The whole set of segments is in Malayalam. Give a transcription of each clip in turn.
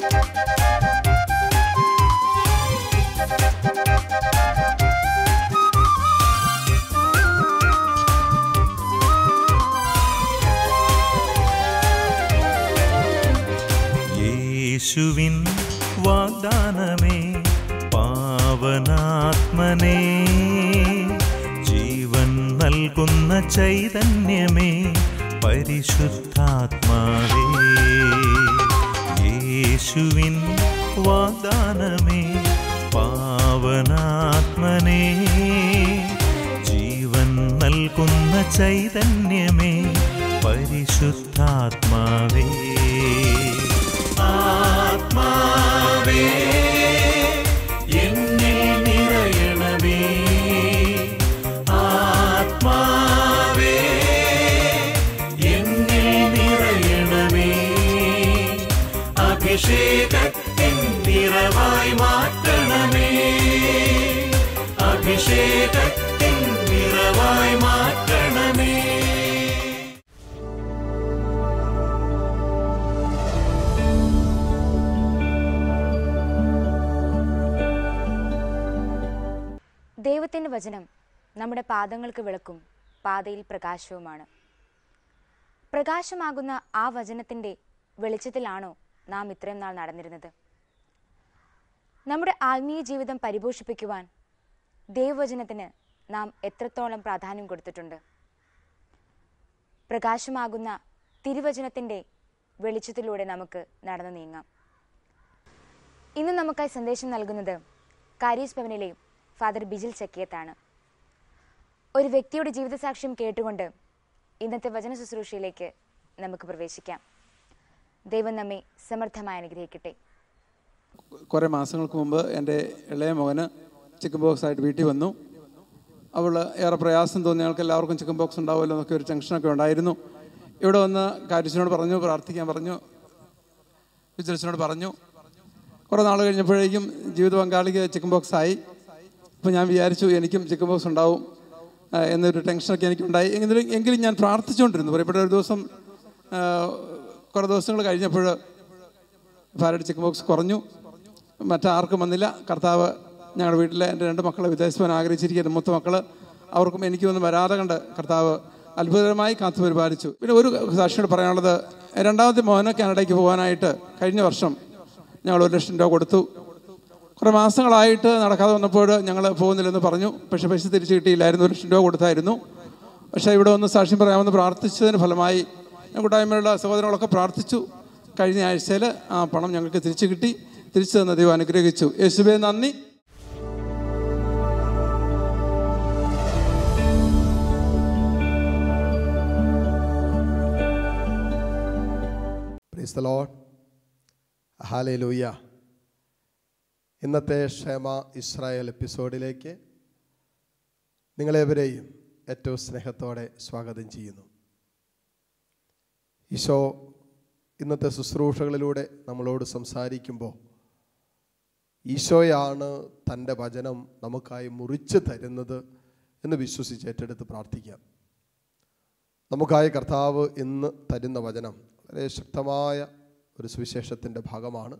യേശുവിൻ വാഗ്ദാനമേ പാവനാത്മനേ, ജീവൻ നൽകുന്ന ചൈതന്യമേ പരിശുദ്ധാത്മാവേ. യേശുവിൻ വാഗ്ദാനമേ പാവനാത്മനേ, ജീവൻ നൽകുന്ന ചൈതന്യമേ പരിശുദ്ധാത്മാവേ. ആത്മാവേ എന്നിൽ നിറയണമേ, ആത്മാവേ എന്നിൽ നിറയണമേ, അഭിഷേകത്തിൻ നിറവായി മാറ്റണമേ, അഭിഷേകത്തിൻ നിറവായി മാറ്റണമേ. ദൈവത്തിൻ്റെ വചനം നമ്മുടെ പാദങ്ങൾക്ക് വിളക്കും പാതയിൽ പ്രകാശവുമാണ്. പ്രകാശമാകുന്ന ആ വചനത്തിൻ്റെ വെളിച്ചത്തിലാണോ നാം ഇത്രയും നാൾ നടന്നിരുന്നത്? നമ്മുടെ ആത്മീയ ജീവിതം പരിപോഷിപ്പിക്കുവാൻ ദൈവവചനത്തിന് നാം എത്രത്തോളം പ്രാധാന്യം കൊടുത്തിട്ടുണ്ട്? പ്രകാശമാകുന്ന തിരുവചനത്തിൻ്റെ വെളിച്ചത്തിലൂടെ നമുക്ക് നടന്നു നീങ്ങാം. ഇന്ന് നമുക്കായി സന്ദേശം നൽകുന്നത് കാരീസ് ഭവനിലെ ഫാദർ ബിജിൽ ചക്കിയത്താണ്. ഒരു വ്യക്തിയുടെ ജീവിതസാക്ഷ്യം കേട്ടുകൊണ്ട് ഇന്നത്തെ വചന ശുശ്രൂഷയിലേക്ക് നമുക്ക് പ്രവേശിക്കാം. ദൈവം നമ്മെ സമർത്ഥമായി അനുഗ്രഹിക്കട്ടെ. കുറേ മാസങ്ങൾക്ക് മുമ്പ് എൻ്റെ ഇളയ മകന് ചിക്കൻ ബോക്സ് ആയിട്ട് വീട്ടിൽ വന്നു. അവൾ ഏറെ പ്രയാസം തോന്നി. ഞങ്ങൾക്ക് എല്ലാവർക്കും ചിക്കൻ ബോക്സ് ഉണ്ടാവുമല്ലോ എന്നൊക്കെ ഒരു ടെൻഷനൊക്കെ ഉണ്ടായിരുന്നു. ഇവിടെ വന്ന് കാരിച്ചിനോട് പറഞ്ഞു, പ്രാർത്ഥിക്കാൻ പറഞ്ഞു, വിജിലസിനോട് പറഞ്ഞു. കുറേ നാൾ കഴിഞ്ഞപ്പോഴേക്കും ജീവിത പങ്കാളിക്ക് ചിക്കൻ ബോക്സ് ആയി. അപ്പോൾ ഞാൻ വിചാരിച്ചു എനിക്കും ചിക്കൻ ബോക്സ് ഉണ്ടാവും എന്നൊരു ടെൻഷനൊക്കെ എനിക്കുണ്ടായി. എങ്കിലും ഞാൻ പ്രാർത്ഥിച്ചുകൊണ്ടിരുന്നു. പറയപ്പെട്ട ഒരു ദിവസം കുറേ ദിവസങ്ങൾ കഴിഞ്ഞപ്പോൾ ഭാര്യയുടെ ചിക്കൻ ബോക്സ് കുറഞ്ഞു. മറ്റാർക്കും വന്നില്ല. കർത്താവ് ഞങ്ങളുടെ വീട്ടിലെ എൻ്റെ 2 മക്കളെ വിദേശം ആഗ്രഹിച്ചിരിക്കുന്ന മൂത്ത മക്കൾ, അവർക്കും എനിക്കൊന്നും വരാതെ കണ്ട് കർത്താവ് അത്ഭുതകരമായി കാത്തു പരിപാലിച്ചു. പിന്നെ ഒരു സാക്ഷിയോട് പറയാനുള്ളത്, രണ്ടാമത്തെ മോന് കാനഡയ്ക്ക് പോകാനായിട്ട് കഴിഞ്ഞ വർഷം ഞങ്ങൾ 1 ലക്ഷം രൂപ കൊടുത്തു. കുറേ മാസങ്ങളായിട്ട് നടക്കാതെ വന്നപ്പോൾ ഞങ്ങൾ പോകുന്നില്ലെന്ന് പറഞ്ഞു. പക്ഷേ പൈസ തിരിച്ചു കിട്ടിയില്ലായിരുന്നു. 1 ലക്ഷം രൂപ കൊടുത്തായിരുന്നു. പക്ഷേ ഇവിടെ ഒന്ന് സാക്ഷ്യം പറയാമെന്ന് പ്രാർത്ഥിച്ചതിന് ഫലമായി കൂട്ടായ്മയുള്ള സഹോദരങ്ങളൊക്കെ പ്രാർത്ഥിച്ചു. കഴിഞ്ഞ ആഴ്ചയിൽ ആ പണം ഞങ്ങൾക്ക് തിരിച്ചു കിട്ടി. തിരിച്ചു തന്ന ദൈവം അനുഗ്രഹിച്ചു. യേശുവേ നന്ദി. Praise the Lord. ഹല്ലേലൂയ. ഇന്നത്തെ ക്ഷേമ ഇസ്രായേൽ എപ്പിസോഡിലേക്ക് നിങ്ങളേവരെയും ഏറ്റവും സ്നേഹത്തോടെ സ്വാഗതം ചെയ്യുന്നു. ഈശോ ഇന്നത്തെ ശുശ്രൂഷകളിലൂടെ നമ്മളോട് സംസാരിക്കുമ്പോൾ ഈശോയാണ് തൻ്റെ വചനം നമുക്കായി മുറിച്ച് തരുന്നത് എന്ന് വിശ്വസിച്ച് ഏറ്റെടുത്ത് പ്രാർത്ഥിക്കാം. നമുക്കായി കർത്താവ് ഇന്ന് തരുന്ന വചനം വളരെ ശക്തമായ ഒരു സുവിശേഷത്തിൻ്റെ ഭാഗമാണ്.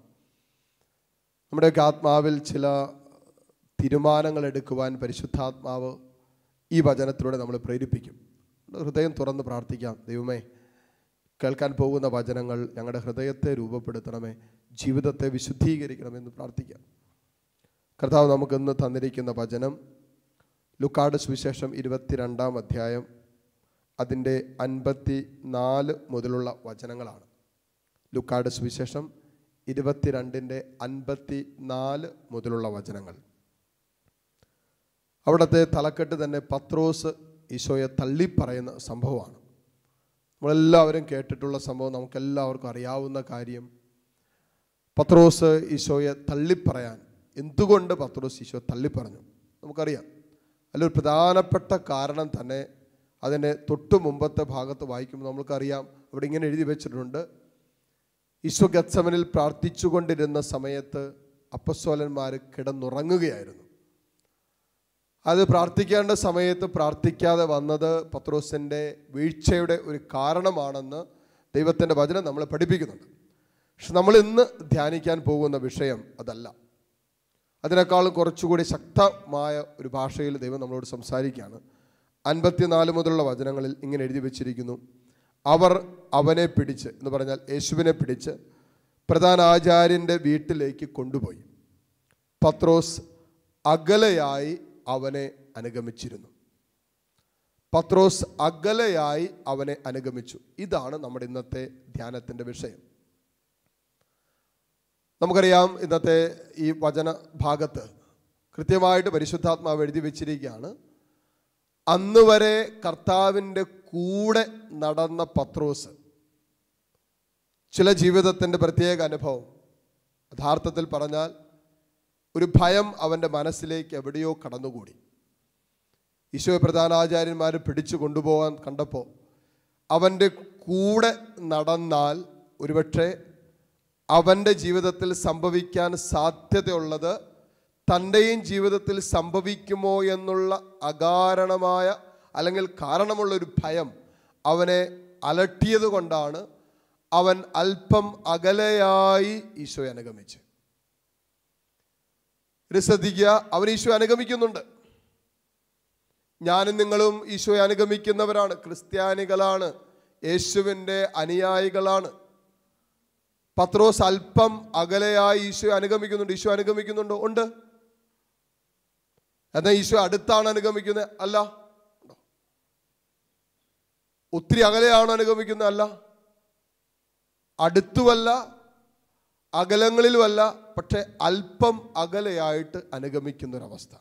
നമ്മുടെയൊക്കെ ആത്മാവിൽ ചില തീരുമാനങ്ങൾ എടുക്കുവാൻ പരിശുദ്ധാത്മാവ് ഈ വചനത്തിലൂടെ നമ്മൾ പ്രേരിപ്പിക്കും. ഹൃദയം തുറന്ന് പ്രാർത്ഥിക്കാം. ദൈവമേ, കേൾക്കാൻ പോകുന്ന വചനങ്ങൾ ഞങ്ങളുടെ ഹൃദയത്തെ രൂപപ്പെടുത്തണമേ, ജീവിതത്തെ വിശുദ്ധീകരിക്കണമെന്ന് പ്രാർത്ഥിക്കാം. കർത്താവ് നമുക്കിന്ന് തന്നിരിക്കുന്ന വചനം ലൂക്കായുടെ സുവിശേഷം 22-ാം അധ്യായം അതിൻ്റെ 54 മുതലുള്ള വചനങ്ങളാണ്. ലൂക്കായുടെ സുവിശേഷം 22-ന്റെ 54 മുതലുള്ള വചനങ്ങൾ. അവിടുത്തെ തലക്കെട്ട് തന്നെ പത്രോസ് ഈശോയെ തള്ളിപ്പറയുന്ന സംഭവമാണ്. നമ്മളെല്ലാവരും കേട്ടിട്ടുള്ള സംഭവം, നമുക്കെല്ലാവർക്കും അറിയാവുന്ന കാര്യം. പത്രോസ് ഈശോയെ തള്ളിപ്പറയാൻ, എന്തുകൊണ്ട് പത്രോസ് ഈശോയെ തള്ളിപ്പറഞ്ഞു നമുക്കറിയാം. അതിലൊരു പ്രധാനപ്പെട്ട കാരണം തന്നെ അതിൻ്റെ തൊട്ടു മുമ്പത്തെ ഭാഗത്ത് വായിക്കുമ്പോൾ നമ്മൾക്കറിയാം. അവിടെ ഇങ്ങനെ എഴുതി വെച്ചിട്ടുണ്ട്, ഈശോ ഗത്സമനിൽ പ്രാർത്ഥിച്ചു കൊണ്ടിരുന്ന സമയത്ത് അപ്പസ്തോലന്മാർ കിടന്നുറങ്ങുകയായിരുന്നു. അത് പ്രാർത്ഥിക്കേണ്ട സമയത്ത് പ്രാർത്ഥിക്കാതെ വന്നത് പത്രോസിൻ്റെ വീഴ്ചയുടെ ഒരു കാരണമാണെന്ന് ദൈവത്തിൻ്റെ വചനം നമ്മളെ പഠിപ്പിക്കുന്നുണ്ട്. പക്ഷെ നമ്മൾ ഇന്ന് ധ്യാനിക്കാൻ പോകുന്ന വിഷയം അതല്ല. അതിനേക്കാളും കുറച്ചുകൂടി ശക്തമായ ഒരു ഭാഷയിൽ ദൈവം നമ്മളോട് സംസാരിക്കുകയാണ്. 54 മുതലുള്ള വചനങ്ങളിൽ ഇങ്ങനെ എഴുതി വച്ചിരിക്കുന്നു: അവർ അവനെ പിടിച്ച്, എന്ന് പറഞ്ഞാൽ യേശുവിനെ പിടിച്ച് പ്രധാന ആചാര്യൻ്റെ വീട്ടിലേക്ക് കൊണ്ടുപോയി. പത്രോസ് അകലെയായി അവനെ അനുഗമിച്ചിരുന്നു. പത്രോസ് അകലെയായി അവനെ അനുഗമിച്ചു. ഇതാണ് നമ്മുടെ ഇന്നത്തെ ധ്യാനത്തിൻ്റെ വിഷയം. നമുക്കറിയാം, ഇന്നത്തെ ഈ വചന ഭാഗത്ത് കൃത്യമായിട്ട് പരിശുദ്ധാത്മാവ് എഴുതി വെച്ചിരിക്കുകയാണ്, അന്ന് വരെ കർത്താവിൻ്റെ കൂടെ നടന്ന പത്രോസ് ചില ജീവിതത്തിൻ്റെ പ്രത്യേക അനുഭവം, യഥാർത്ഥത്തിൽ പറഞ്ഞാൽ ഒരു ഭയം അവൻ്റെ മനസ്സിലേക്ക് എവിടെയോ കടന്നുകൂടി. ഈശോ പ്രധാനാചാര്യന്മാർ പിടിച്ചു കൊണ്ടുപോകാൻ കണ്ടപ്പോൾ അവൻ്റെ കൂടെ നടന്നാൽ ഒരുപക്ഷെ അവൻ്റെ ജീവിതത്തിൽ സംഭവിക്കാൻ സാധ്യതയുള്ളത് തൻ്റെയും ജീവിതത്തിൽ സംഭവിക്കുമോ എന്നുള്ള അകാരണമായ അല്ലെങ്കിൽ കാരണമുള്ളൊരു ഭയം അവനെ അലട്ടിയത് കൊണ്ടാണ് അവൻ അല്പം അകലെയായി ഈശോയെ അനുഗമിച്ച്. ശ്രദ്ധിക്കുക, അവൻ ഈശോയെ അനുഗമിക്കുന്നുണ്ട്. ഞാനും നിങ്ങളും ഈശോയെ അനുഗമിക്കുന്നവരാണ്, ക്രിസ്ത്യാനികളാണ്, യേശുവിൻ്റെ അനുയായികളാണ്. പത്രോസ് അല്പം അകലെയായി ഈശോയെ അനുഗമിക്കുന്നുണ്ട്. ഈശോ അനുഗമിക്കുന്നുണ്ടോ? ഉണ്ട്. എന്നാൽ ഈശോ അടുത്താണ് അനുഗമിക്കുന്നത്? അല്ല. ഒത്തിരി അകലെയാണോ അനുഗമിക്കുന്നത്? അല്ല. അടുത്തുമല്ല, അകലങ്ങളിലുമല്ല, പക്ഷെ അല്പം അകലെയായിട്ട് അനുഗമിക്കുന്നൊരവസ്ഥ.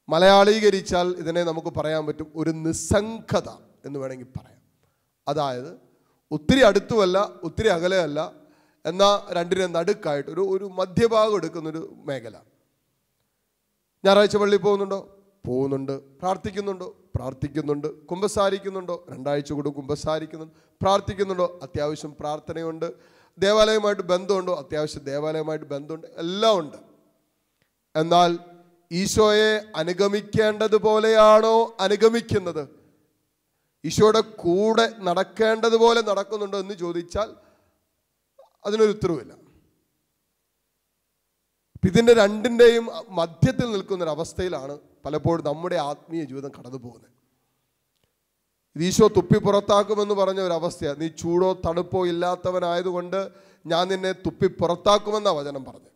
മലയാളീകരിച്ചാൽ ഇതിനെ നമുക്ക് പറയാൻ പറ്റും ഒരു നിസ്സംഗത എന്ന് വേണമെങ്കിൽ പറയാം. അതായത് ഒത്തിരി അടുത്തുമല്ല, ഒത്തിരി അകലെയല്ല, എന്നാൽ രണ്ടിനെ നടുക്കായിട്ട് ഒരു മധ്യഭാഗം എടുക്കുന്നൊരു മേഖല. ഞായറാഴ്ച പള്ളിയിൽ പോകുന്നുണ്ടോ? പോകുന്നുണ്ട്. പ്രാർത്ഥിക്കുന്നുണ്ടോ? പ്രാർത്ഥിക്കുന്നുണ്ട്. കുമ്പസാരിക്കുന്നുണ്ടോ? 2 ആഴ്ച കൂടെ കുമ്പസാരിക്കുന്നുണ്ട്. പ്രാർത്ഥിക്കുന്നുണ്ടോ? അത്യാവശ്യം പ്രാർത്ഥനയുണ്ട്. ദേവാലയമായിട്ട് ബന്ധമുണ്ടോ? അത്യാവശ്യം ദേവാലയമായിട്ട് ബന്ധമുണ്ട്. എല്ലാം ഉണ്ട്. എന്നാൽ ഈശോയെ അനുഗമിക്കേണ്ടതുപോലെയാണോ അനുഗമിക്കുന്നത്? ഈശോയുടെ കൂടെ നടക്കേണ്ടതുപോലെ നടക്കുന്നുണ്ടോ എന്ന് ചോദിച്ചാൽ അതിനൊരു ഉത്തരവില്ല. ഇതിൻ്റെ രണ്ടിൻ്റെയും മധ്യത്തിൽ നിൽക്കുന്നൊരവസ്ഥയിലാണ് പലപ്പോഴും നമ്മുടെ ആത്മീയ ജീവിതം കടന്നു പോകുന്നത്. ഈശോ തുപ്പി പുറത്താക്കുമെന്ന് പറഞ്ഞ ഒരവസ്ഥയാണ്. നീ ചൂടോ തണുപ്പോ ഇല്ലാത്തവനായതുകൊണ്ട് ഞാൻ നിന്നെ തുപ്പി പുറത്താക്കുമെന്നാണ് വചനം പറഞ്ഞത്.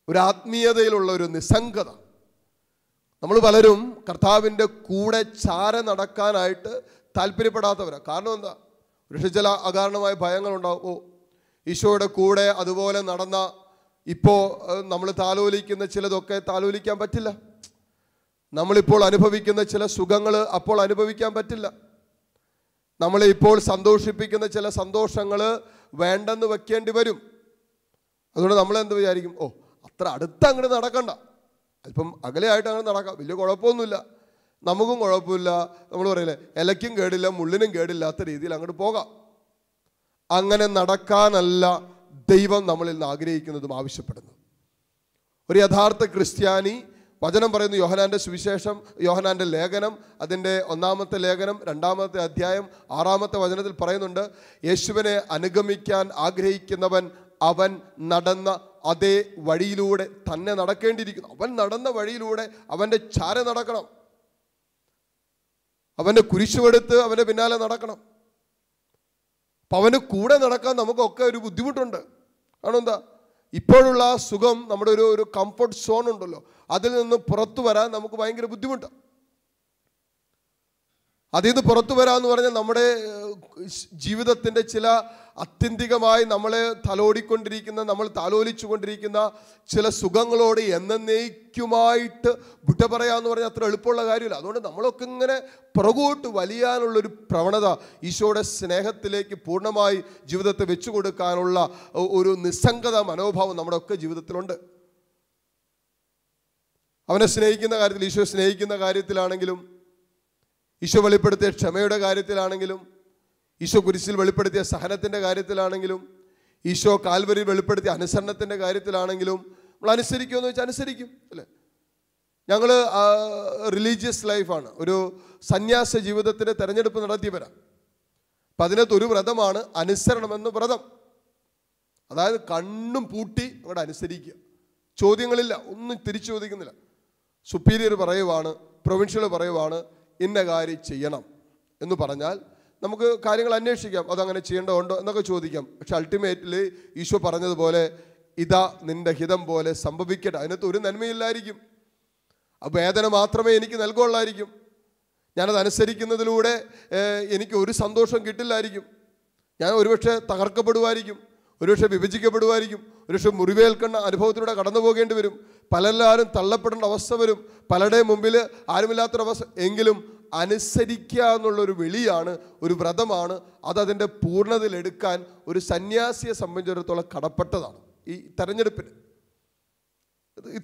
ഒരു ആത്മീയതയിലുള്ള ഒരു നിസ്സംഗത. നമ്മൾ പലരും കർത്താവിൻ്റെ കൂടെ ചാര നടക്കാനായിട്ട് താല്പര്യപ്പെടാത്തവരാണ്. കാരണം എന്താ? പക്ഷേ ചില അകാരണമായ ഭയങ്ങളുണ്ടാവും. ഓ, ഈശോയുടെ കൂടെ അതുപോലെ നടന്ന ഇപ്പോൾ നമ്മൾ താലോലിക്കുന്ന ചിലതൊക്കെ താലോലിക്കാൻ പറ്റില്ല. നമ്മളിപ്പോൾ അനുഭവിക്കുന്ന ചില സുഖങ്ങൾ അപ്പോൾ അനുഭവിക്കാൻ പറ്റില്ല. നമ്മളെ ഇപ്പോൾ സന്തോഷിപ്പിക്കുന്ന ചില സന്തോഷങ്ങൾ വേണ്ടെന്ന് വെക്കേണ്ടി വരും. അതുകൊണ്ട് നമ്മളെന്ത് വിചാരിക്കും? ഓ, അത്ര അടുത്ത് അങ്ങോട്ട് നടക്കണ്ട, അല്പം അകലെയായിട്ട് അങ്ങനെ നടക്കാം, വലിയ കുഴപ്പമൊന്നുമില്ല, നമുക്കും കുഴപ്പമില്ല. നമ്മൾ പറയില്ലേ, ഇലയ്ക്കും കേടില്ല മുള്ളിനും കേടില്ലാത്ത രീതിയിൽ അങ്ങോട്ട് പോകാം. അങ്ങനെ നടക്കാനല്ല ദൈവം നമ്മളിൽ നിന്ന് ആഗ്രഹിക്കുന്നതും ആവശ്യപ്പെടുന്നു. ഒരു യഥാർത്ഥ ക്രിസ്ത്യാനി, വചനം പറയുന്നു, യോഹന്നാൻ്റെ സുവിശേഷം, യോഹന്നാൻ്റെ ലേഖനം, അതിൻ്റെ 1-ാമത്തെ ലേഖനം 2-ാമത്തെ അധ്യായം 6-ാമത്തെ വചനത്തിൽ പറയുന്നുണ്ട്, യേശുവിനെ അനുഗമിക്കാൻ ആഗ്രഹിക്കുന്നവൻ അവൻ നടന്ന അതേ വഴിയിലൂടെ തന്നെ നടക്കേണ്ടിയിരിക്കുന്നു. അവൻ നടന്ന വഴിയിലൂടെ അവൻ്റെ ചാര നടക്കണം, അവൻ്റെ കുരിശുമെടുത്ത് അവൻ്റെ പിന്നാലെ നടക്കണം. അപ്പം അവന് കൂടെ നടക്കാൻ നമുക്കൊക്കെ ഒരു ബുദ്ധിമുട്ടുണ്ട്. കാരണം എന്താ? ഇപ്പോഴുള്ള ആ സുഖം, നമ്മുടെ ഒരു കംഫർട്ട് സോൺ ഉണ്ടല്ലോ, അതിൽ നിന്ന് പുറത്തു വരാൻ നമുക്ക് ഭയങ്കര ബുദ്ധിമുട്ടാണ്. അതിൽ നിന്ന് പുറത്തു വരാമെന്ന് പറഞ്ഞാൽ നമ്മുടെ ജീവിതത്തിൻ്റെ ചില അത്യന്തികമായി നമ്മളെ തലോടിക്കൊണ്ടിരിക്കുന്ന, നമ്മൾ താലോലിച്ചു കൊണ്ടിരിക്കുന്ന ചില സുഖങ്ങളോട് എന്നേക്കുമായിട്ട് വിട്ട പറയാമെന്ന് പറഞ്ഞാൽ അത്ര എളുപ്പമുള്ള കാര്യമില്ല. അതുകൊണ്ട് നമ്മളൊക്കെ ഇങ്ങനെ പുറകോട്ട് വലിയാനുള്ളൊരു പ്രവണത, ഈശോയുടെ സ്നേഹത്തിലേക്ക് പൂർണ്ണമായി ജീവിതത്തെ വെച്ചു കൊടുക്കാനുള്ള ഒരു നിസ്സംഗത മനോഭാവം നമ്മുടെ ഒക്കെ ജീവിതത്തിലുണ്ട്. അവനെ സ്നേഹിക്കുന്ന കാര്യത്തിൽ, ഈശോ സ്നേഹിക്കുന്ന കാര്യത്തിലാണെങ്കിലും, ഈശോ വെളിപ്പെടുത്തിയ ക്ഷമയുടെ കാര്യത്തിലാണെങ്കിലും, ഈശോ കുരിശിൽ വെളിപ്പെടുത്തിയ സഹനത്തിൻ്റെ കാര്യത്തിലാണെങ്കിലും, ഈശോ കാൽവരിയിൽ വെളിപ്പെടുത്തിയ അനുസരണത്തിൻ്റെ കാര്യത്തിലാണെങ്കിലും നമ്മൾ അനുസരിക്കുമെന്ന് വെച്ചാൽ അനുസരിക്കും അല്ലേ. ഞങ്ങൾ റിലീജിയസ് ലൈഫാണ്, ഒരു സന്യാസ ജീവിതത്തിൻ്റെ തിരഞ്ഞെടുപ്പ് നടത്തിയവരാണ്. അപ്പം അതിനകത്തൊരു വ്രതമാണ് അനുസരണമെന്ന വ്രതം. അതായത് കണ്ണും പൂട്ടി അങ്ങോട്ട് അനുസരിക്കുക, ചോദ്യങ്ങളില്ല, ഒന്നും തിരിച്ചു ചോദിക്കുന്നില്ല. സുപ്പീരിയർ പറയുവാണ്, പ്രൊവിൻഷ്യൽ പറയുവാണ് ഇന്ന കാര്യം ചെയ്യണം എന്ന് പറഞ്ഞാൽ നമുക്ക് കാര്യങ്ങൾ അന്വേഷിക്കാം, അതങ്ങനെ ചെയ്യേണ്ടതുണ്ടോ എന്നൊക്കെ ചോദിക്കാം. പക്ഷെ അൾട്ടിമേറ്റ്ലി ഈശോ പറഞ്ഞതുപോലെ ഇതാ നിന്റെ ഹിതം പോലെ സംഭവിക്കട്ടെ. അതിനകത്ത് ഒരു നന്മയില്ലായിരിക്കും, ആ വേദന മാത്രമേ എനിക്ക് നൽകുള്ളായിരിക്കും. ഞാനത് അനുസരിക്കുന്നതിലൂടെ എനിക്ക് ഒരു സന്തോഷം കിട്ടില്ലായിരിക്കും. ഞാൻ ഒരുപക്ഷെ തകർക്കപ്പെടുമായിരിക്കും, ഒരുപക്ഷെ വിഭജിക്കപ്പെടുമായിരിക്കും, ഒരുപക്ഷെ മുറിവേൽക്കുന്ന അനുഭവത്തിലൂടെ കടന്നു പോകേണ്ടി വരും. പലരെല്ലാവരും തള്ളപ്പെടേണ്ട അവസ്ഥ വരും, പലരുടെയും മുമ്പിൽ ആരുമില്ലാത്തൊരവസ്ഥ. എങ്കിലും അനുസരിക്കുക എന്നുള്ളൊരു വിളിയാണ്, ഒരു വ്രതമാണ്. അതതിൻ്റെ പൂർണ്ണതയിലെടുക്കാൻ ഒരു സന്യാസിയെ സംബന്ധിച്ചിടത്തോളം കടപ്പെട്ടതാണ് ഈ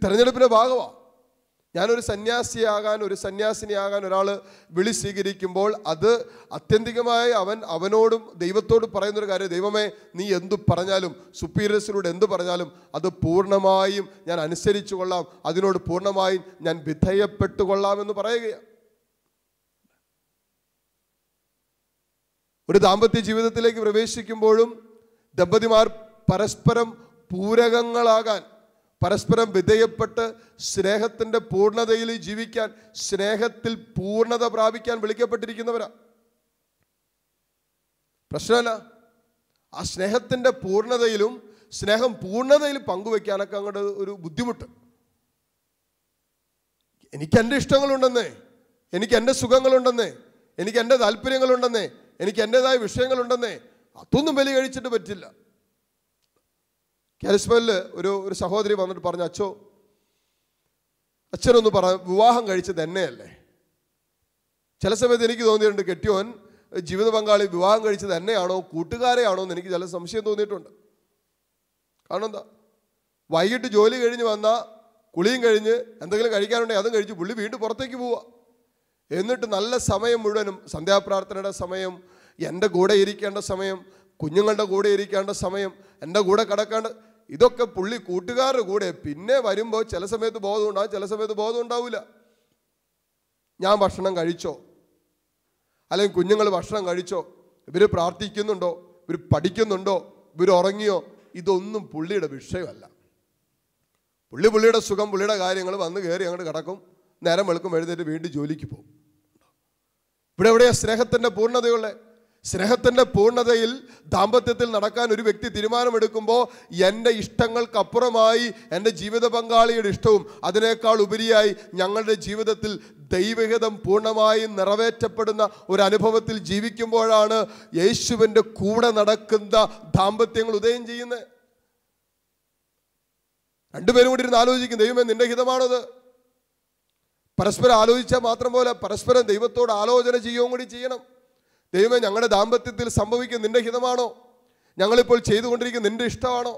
തെരഞ്ഞെടുപ്പിൻ്റെ ഭാഗമാണ്. ഞാനൊരു സന്യാസിയാകാൻ, ഒരു സന്യാസിനിയാകാൻ ഒരാൾ വിളി സ്വീകരിക്കുമ്പോൾ അത് ആത്യന്തികമായി അവനോടും ദൈവത്തോടും പറയുന്നൊരു കാര്യം, ദൈവമേ നീ എന്തു പറഞ്ഞാലും, സുപ്പീരിയർസിലൂടെ എന്തു പറഞ്ഞാലും അത് പൂർണ്ണമായും ഞാൻ അനുസരിച്ചു കൊള്ളാം, അതിനോട് പൂർണ്ണമായും ഞാൻ വിധേയപ്പെട്ടുകൊള്ളാം എന്ന് പറയുകയാണ്. ഒരു ദാമ്പത്യ ജീവിതത്തിലേക്ക് പ്രവേശിക്കുമ്പോഴും ദമ്പതിമാർ പരസ്പരം പൂരകങ്ങളാകാൻ, പരസ്പരം വിധേയപ്പെട്ട് സ്നേഹത്തിൻ്റെ പൂർണ്ണതയിൽ ജീവിക്കാൻ, സ്നേഹത്തിൽ പൂർണ്ണത പ്രാപിക്കാൻ വിളിക്കപ്പെട്ടിരിക്കുന്നവരാ. പ്രശ്നമല്ല, ആ സ്നേഹത്തിൻ്റെ പൂർണ്ണതയിലും സ്നേഹം പൂർണ്ണതയിൽ പങ്കുവെക്കാനൊക്കെ അങ്ങോട്ട് ഒരു ബുദ്ധിമുട്ട്. എനിക്ക് എൻ്റെ ഇഷ്ടങ്ങളുണ്ടെന്നേ, എനിക്ക് എൻ്റെ സുഖങ്ങളുണ്ടെന്നേ, എനിക്ക് എൻ്റെ താല്പര്യങ്ങളുണ്ടെന്നേ, എനിക്ക് എൻ്റെതായ വിഷയങ്ങളുണ്ടെന്നേ, അതൊന്നും ബലി കഴിച്ചിട്ട് പറ്റില്ല. കാരിസ്മയിൽ ഒരു സഹോദരി വന്നിട്ട് പറഞ്ഞു, അച്ഛനൊന്ന് വിവാഹം കഴിച്ചത് എന്നെയല്ലേ? ചില സമയത്ത് എനിക്ക് തോന്നിയിട്ടുണ്ട് കെട്ടിയോൻ ജീവിത പങ്കാളി വിവാഹം കഴിച്ചത് എന്നെയാണോ കൂട്ടുകാരെയാണോ എന്ന് എനിക്ക് ചില സംശയം തോന്നിയിട്ടുണ്ട്. കാരണം എന്താ, വൈകിട്ട് ജോലി കഴിഞ്ഞ് വന്നാൽ കുളിയും കഴിഞ്ഞ് എന്തെങ്കിലും കഴിക്കാനുണ്ടെങ്കിൽ അതും കഴിച്ച് പുള്ളി വീണ്ടും പുറത്തേക്ക് പോവുക. എന്നിട്ട് നല്ല സമയം മുഴുവനും സന്ധ്യാപ്രാർത്ഥനയുടെ സമയം, എൻ്റെ കൂടെ ഇരിക്കേണ്ട സമയം, കുഞ്ഞുങ്ങളുടെ കൂടെ ഇരിക്കേണ്ട സമയം, എൻ്റെ കൂടെ കിടക്കേണ്ട, ഇതൊക്കെ പുള്ളി കൂട്ടുകാരുടെ കൂടെ. പിന്നെ വരുമ്പോൾ ചില സമയത്ത് ബോധം ഉണ്ടാവും, ചില സമയത്ത് ബോധം ഉണ്ടാവില്ല. ഞാൻ ഭക്ഷണം കഴിച്ചോ, അല്ലെങ്കിൽ കുഞ്ഞുങ്ങൾ ഭക്ഷണം കഴിച്ചോ, ഇവർ പ്രാർത്ഥിക്കുന്നുണ്ടോ, ഇവർ പഠിക്കുന്നുണ്ടോ, ഇവർ ഉറങ്ങിയോ, ഇതൊന്നും പുള്ളിയുടെ വിഷയമല്ല. പുള്ളിയുടെ സുഖം, പുള്ളിയുടെ കാര്യങ്ങൾ വന്ന് കയറി അങ്ങോട്ട് കിടക്കും, നേരം വെളുക്കും, എഴുന്നേറ്റ് വീണ്ടും ജോലിക്ക് പോകും. ഇവിടെ എവിടെയാണ് സ്നേഹത്തിൻ്റെ പൂർണ്ണതയുള്ള? സ്നേഹത്തിൻ്റെ പൂർണ്ണതയിൽ ദാമ്പത്യത്തിൽ നടക്കാൻ ഒരു വ്യക്തി തീരുമാനമെടുക്കുമ്പോൾ എൻ്റെ ഇഷ്ടങ്ങൾക്കപ്പുറമായി എൻ്റെ ജീവിത പങ്കാളിയുടെ ഇഷ്ടവും അതിനേക്കാൾ ഉപരിയായി ഞങ്ങളുടെ ജീവിതത്തിൽ ദൈവഹിതം പൂർണ്ണമായി നിറവേറ്റപ്പെടുന്ന ഒരു അനുഭവത്തിൽ ജീവിക്കുമ്പോഴാണ് യേശുവിൻ്റെ കൂടെ നടക്കുന്ന ദാമ്പത്യങ്ങൾ ഉദയം ചെയ്യുന്നത്. രണ്ടുപേരും കൂടി ഇരുന്ന് ആലോചിക്കും, ദൈവമേ നിന്റെ ഹിതമാണത്. പരസ്പരം ആലോചിച്ചാൽ മാത്രം പോലെ പരസ്പരം ദൈവത്തോട് ആലോചന ചെയ്യുകയും കൂടി ചെയ്യണം. ദൈവമേ ഞങ്ങളുടെ ദാമ്പത്യത്തിൽ സംഭവിക്കുന്ന നിന്റെ ഹിതമാണോ? ഞങ്ങളിപ്പോൾ ചെയ്തുകൊണ്ടിരിക്കുന്ന നിന്റെ ഇഷ്ടമാണോ?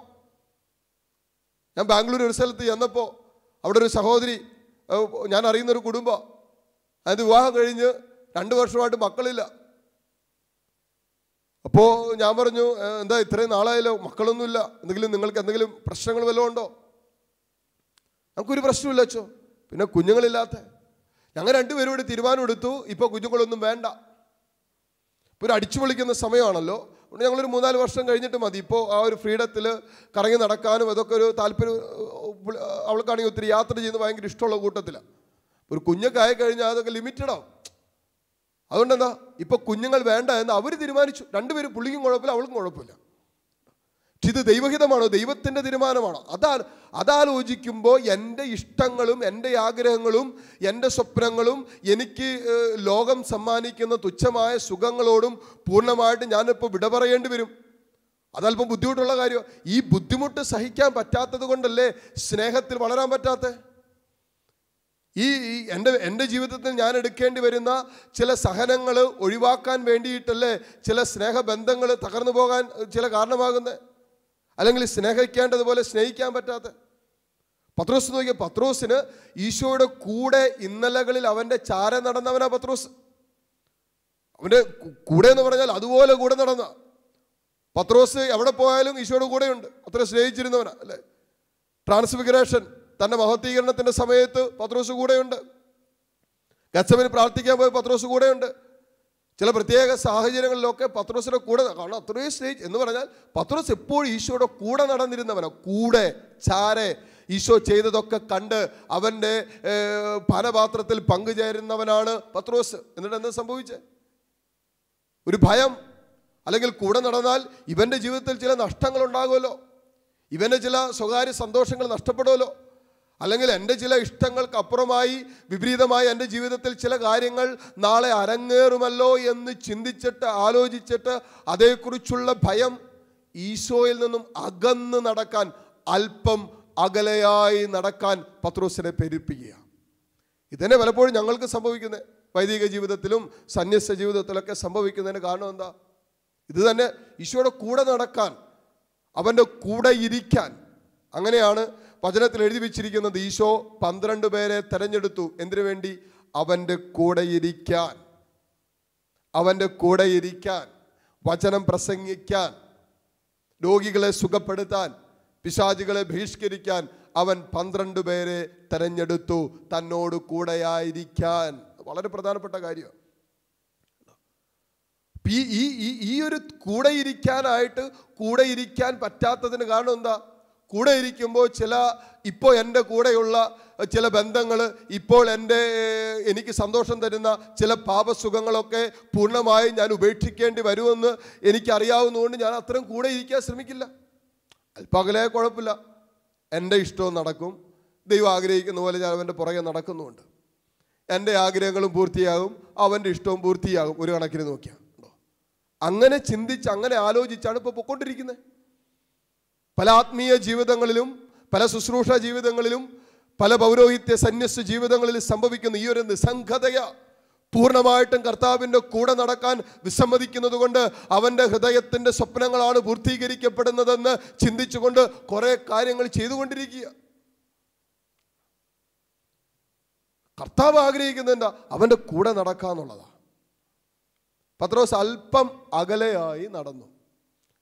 ഞാൻ ബാംഗ്ലൂർ ഒരു സ്ഥലത്ത് ചെന്നപ്പോൾ അവിടെ ഒരു സഹോദരി, ഞാൻ അറിയുന്നൊരു കുടുംബം, അത് വിവാഹം കഴിഞ്ഞ് 2 വർഷമായിട്ട് മക്കളില്ല. അപ്പോൾ ഞാൻ പറഞ്ഞു, എന്താ ഇത്രയും നാളായാലോ മക്കളൊന്നുമില്ല, നിങ്ങൾക്ക് എന്തെങ്കിലും പ്രശ്നങ്ങൾ വല്ലതും ഉണ്ടോ? നമുക്കൊരു പ്രശ്നമില്ല അച്ചോ. പിന്നെ കുഞ്ഞുങ്ങളില്ലാത്ത ഞങ്ങൾ 2 പേരും കൂടി തീരുമാനം എടുത്തു, ഇപ്പോൾ കുഞ്ഞുങ്ങളൊന്നും വേണ്ട. ഇപ്പോൾ ഒരു അടിച്ചു പൊളിക്കുന്ന സമയമാണല്ലോ, ഞങ്ങളൊരു 3-4 വർഷം കഴിഞ്ഞിട്ട് മതി. ഇപ്പോൾ ആ ഒരു ഫ്രീഡത്തിൽ കറങ്ങി നടക്കാനും അതൊക്കെ ഒരു താല്പര്യം. അവൾക്കാണെങ്കിൽ ഒത്തിരി യാത്ര ചെയ്യുന്നത് ഭയങ്കര ഇഷ്ടമുള്ള കൂട്ടത്തിലാണ്. ഒരു കുഞ്ഞൊക്കെ ആയി കഴിഞ്ഞാൽ അതൊക്കെ ലിമിറ്റഡാവും. അതുകൊണ്ടെന്താ, ഇപ്പോൾ കുഞ്ഞുങ്ങൾ വേണ്ട എന്ന് അവർ തീരുമാനിച്ചു. 2 പേരും, പുള്ളിക്കും കുഴപ്പമില്ല, അവൾക്കും കുഴപ്പമില്ല. പക്ഷെ ഇത് ദൈവഹിതമാണോ, ദൈവത്തിൻ്റെ തീരുമാനമാണോ? അതാലോചിക്കുമ്പോൾ എൻ്റെ ഇഷ്ടങ്ങളും എൻ്റെ ആഗ്രഹങ്ങളും എൻ്റെ സ്വപ്നങ്ങളും എനിക്ക് ലോകം സമ്മാനിക്കുന്ന തുച്ഛമായ സുഖങ്ങളോടും പൂർണ്ണമായിട്ട് ഞാനിപ്പോൾ വിട പറയേണ്ടി വരും. അതല്പം ബുദ്ധിമുട്ടുള്ള കാര്യം. ഈ ബുദ്ധിമുട്ട് സഹിക്കാൻ പറ്റാത്തത് കൊണ്ടല്ലേ സ്നേഹത്തിൽ വളരാൻ പറ്റാത്തത്. എൻ്റെ ജീവിതത്തിൽ ഞാൻ എടുക്കേണ്ടി വരുന്ന ചില സഹനങ്ങൾ ഒഴിവാക്കാൻ വേണ്ടിയിട്ടല്ലേ ചില സ്നേഹബന്ധങ്ങൾ തകർന്നു പോകാൻ ചില കാരണമാകുന്നത്. അല്ലെങ്കിൽ സ്നേഹിക്കേണ്ടതുപോലെ സ്നേഹിക്കാൻ പറ്റാത്ത പത്രോസ് നോക്കിയ പത്രോസിന് ഈശോയുടെ കൂടെ ഇന്നലകളിൽ അവൻ്റെ ചാര നടന്നവനാ പത്രോസ്. അവൻ്റെ കൂടെ എന്ന് പറഞ്ഞാൽ അതുപോലെ കൂടെ നടന്ന പത്രോസ് എവിടെ പോയാലും ഈശോയുടെ കൂടെയുണ്ട്. അത്ര സ്നേഹിച്ചിരുന്നവനാ അല്ലേ. ട്രാൻസ്ഫിഗറേഷൻ, തൻ്റെ മഹത്വീകരണത്തിൻ്റെ സമയത്ത് പത്രോസ് കൂടെയുണ്ട്. ഗത്സമനിൽ പ്രാർത്ഥിക്കാൻ പോയ പത്രോസ് കൂടെയുണ്ട്. ചില പ്രത്യേക സാഹചര്യങ്ങളിലൊക്കെ പത്രോസിന്റെ കൂടെ, കാരണം അത്രയും സ്നേഹിച്ച് എന്ന് പറഞ്ഞാൽ പത്രോസ് എപ്പോഴും ഈശോയുടെ കൂടെ നടന്നിരുന്നവനോ, കൂടെ ചാരെ ഈശോ ചെയ്തതൊക്കെ കണ്ട് അവൻ്റെ പാനപാത്രത്തിൽ പങ്കുചേരുന്നവനാണ് പത്രോസ്. എന്നിട്ട് എന്താ സംഭവിച്ചത്? ഒരു ഭയം, അല്ലെങ്കിൽ കൂടെ നടന്നാൽ ഇവൻ്റെ ജീവിതത്തിൽ ചില നഷ്ടങ്ങൾ ഉണ്ടാകുമല്ലോ, ഇവൻ്റെ ചില സ്വകാര്യ സന്തോഷങ്ങൾ നഷ്ടപ്പെടുമല്ലോ, അല്ലെങ്കിൽ എൻ്റെ ചില ഇഷ്ടങ്ങൾക്ക് അപ്പുറമായി വിപരീതമായി എൻ്റെ ജീവിതത്തിൽ ചില കാര്യങ്ങൾ നാളെ അരങ്ങേറുമല്ലോ എന്ന് ചിന്തിച്ചിട്ട് ആലോചിച്ചിട്ട് അതേക്കുറിച്ചുള്ള ഭയം ഈശോയിൽ നിന്നും അകന്ന് നടക്കാൻ, അല്പം അകലെയായി നടക്കാൻ പത്രോസിനെ പ്രേരിപ്പിക്കുക. ഇതന്നെ പലപ്പോഴും ഞങ്ങൾക്ക് സംഭവിക്കുന്നത്, വൈദിക ജീവിതത്തിലും സന്യസ്ത ജീവിതത്തിലൊക്കെ സംഭവിക്കുന്നതിന് കാരണം എന്താ? ഇത് തന്നെ, ഈശോയുടെ കൂടെ നടക്കാൻ, അവൻ്റെ കൂടെ ഇരിക്കാൻ. അങ്ങനെയാണ് വചനത്തിൽ എഴുതി വെച്ചിരിക്കുന്നത്. ഈശോ 12 പേരെ തെരഞ്ഞെടുത്തു. എന്തിനു വേണ്ടി? അവൻ്റെ കൂടെ ഇരിക്കാൻ, അവൻ്റെ കൂടെ ഇരിക്കാൻ, വചനം പ്രസംഗിക്കാൻ, രോഗികളെ സുഖപ്പെടുത്താൻ, പിശാചുകളെ ബഹിഷ്കരിക്കാൻ അവൻ 12 പേരെ തെരഞ്ഞെടുത്തു, തന്നോട് കൂടെയായിരിക്കാൻ. വളരെ പ്രധാനപ്പെട്ട കാര്യമാണ്. ഈ ഒരു കൂടെ ഇരിക്കാനായിട്ട്, കൂടെ ഇരിക്കാൻ പറ്റാത്തതിന് കാരണം എന്താ? കൂടെ ഇരിക്കുമ്പോൾ ഇപ്പോൾ എൻ്റെ കൂടെയുള്ള ചില ബന്ധങ്ങൾ, ഇപ്പോൾ എനിക്ക് സന്തോഷം തരുന്ന ചില പാപസുഖങ്ങളൊക്കെ പൂർണ്ണമായും ഞാൻ ഉപേക്ഷിക്കേണ്ടി വരുമെന്ന് എനിക്കറിയാവുന്നതുകൊണ്ട് ഞാൻ അത്രയും കൂടെ ഇരിക്കാൻ ശ്രമിക്കില്ല. അല്പകലെ കുഴപ്പമില്ല, എൻ്റെ ഇഷ്ടവും നടക്കും, ദൈവം ആഗ്രഹിക്കുന്ന പോലെ ഞാൻ അവൻ്റെ പുറകെ നടക്കുന്നുമുണ്ട്. എൻ്റെ ആഗ്രഹങ്ങളും പൂർത്തിയാകും, അവൻ്റെ ഇഷ്ടവും പൂർത്തിയാകും, ഒരു കണക്കിന് നോക്കിയാൽ. അങ്ങനെ ചിന്തിച്ച്, അങ്ങനെ ആലോചിച്ചാണ് ഇപ്പോൾ പൊയ്ക്കൊണ്ടിരിക്കുന്നത്. പല ആത്മീയ ജീവിതങ്ങളിലും, പല ശുശ്രൂഷ ജീവിതങ്ങളിലും, പല പൗരോഹിത്യ സന്യസ്ത ജീവിതങ്ങളിലും സംഭവിക്കുന്ന ഈ ഒരു നിസ്സംഗതയ, പൂർണ്ണമായിട്ടും കർത്താവിൻ്റെ കൂടെ നടക്കാൻ വിസമ്മതിക്കുന്നത് കൊണ്ട് അവൻ്റെ ഹൃദയത്തിൻ്റെ സ്വപ്നങ്ങളാണ് പൂർത്തീകരിക്കപ്പെടുന്നതെന്ന് ചിന്തിച്ചുകൊണ്ട് കുറേ കാര്യങ്ങൾ ചെയ്തുകൊണ്ടിരിക്കുക. കർത്താവ് ആഗ്രഹിക്കുന്നത് എന്താ? അവൻ്റെ കൂടെ നടക്കാന്നുള്ളതാണ്. പത്രോസ് അല്പം അകലെയായി നടന്നു.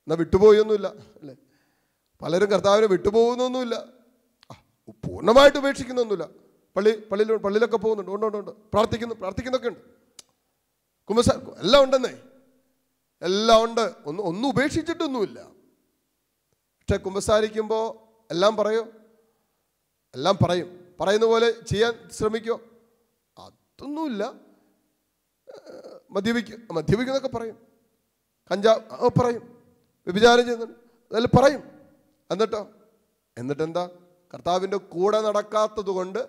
എന്നാൽ വിട്ടുപോയൊന്നുമില്ല അല്ലേ? പലരും കർത്താവിനെ വിട്ടുപോകുന്നൊന്നുമില്ല, പൂർണ്ണമായിട്ട് ഉപേക്ഷിക്കുന്നൊന്നുമില്ല. പള്ളിയിലൊക്കെ പോകുന്നുണ്ട്, ഉണ്ട്, പ്രാർത്ഥിക്കുന്നൊക്കെ ഉണ്ട്, എല്ലാം ഉണ്ടെന്നേ, എല്ലാം ഉണ്ട്, ഒന്നും ഉപേക്ഷിച്ചിട്ടൊന്നുമില്ല. പക്ഷെ കുമ്പസാരിക്കുമ്പോൾ എല്ലാം പറയുന്ന പോലെ ചെയ്യാൻ ശ്രമിക്കോ? അതൊന്നുമില്ല. മദ്യപിക്കുന്നൊക്കെ പറയും, കഞ്ചാവ് പറയും, വ്യഭിചാരം ചെയ്യുന്നുണ്ട്, അതെല്ലാം പറയും. എന്നിട്ടെന്താ? കർത്താവിൻ്റെ കൂടെ നടക്കാത്തത് കൊണ്ട്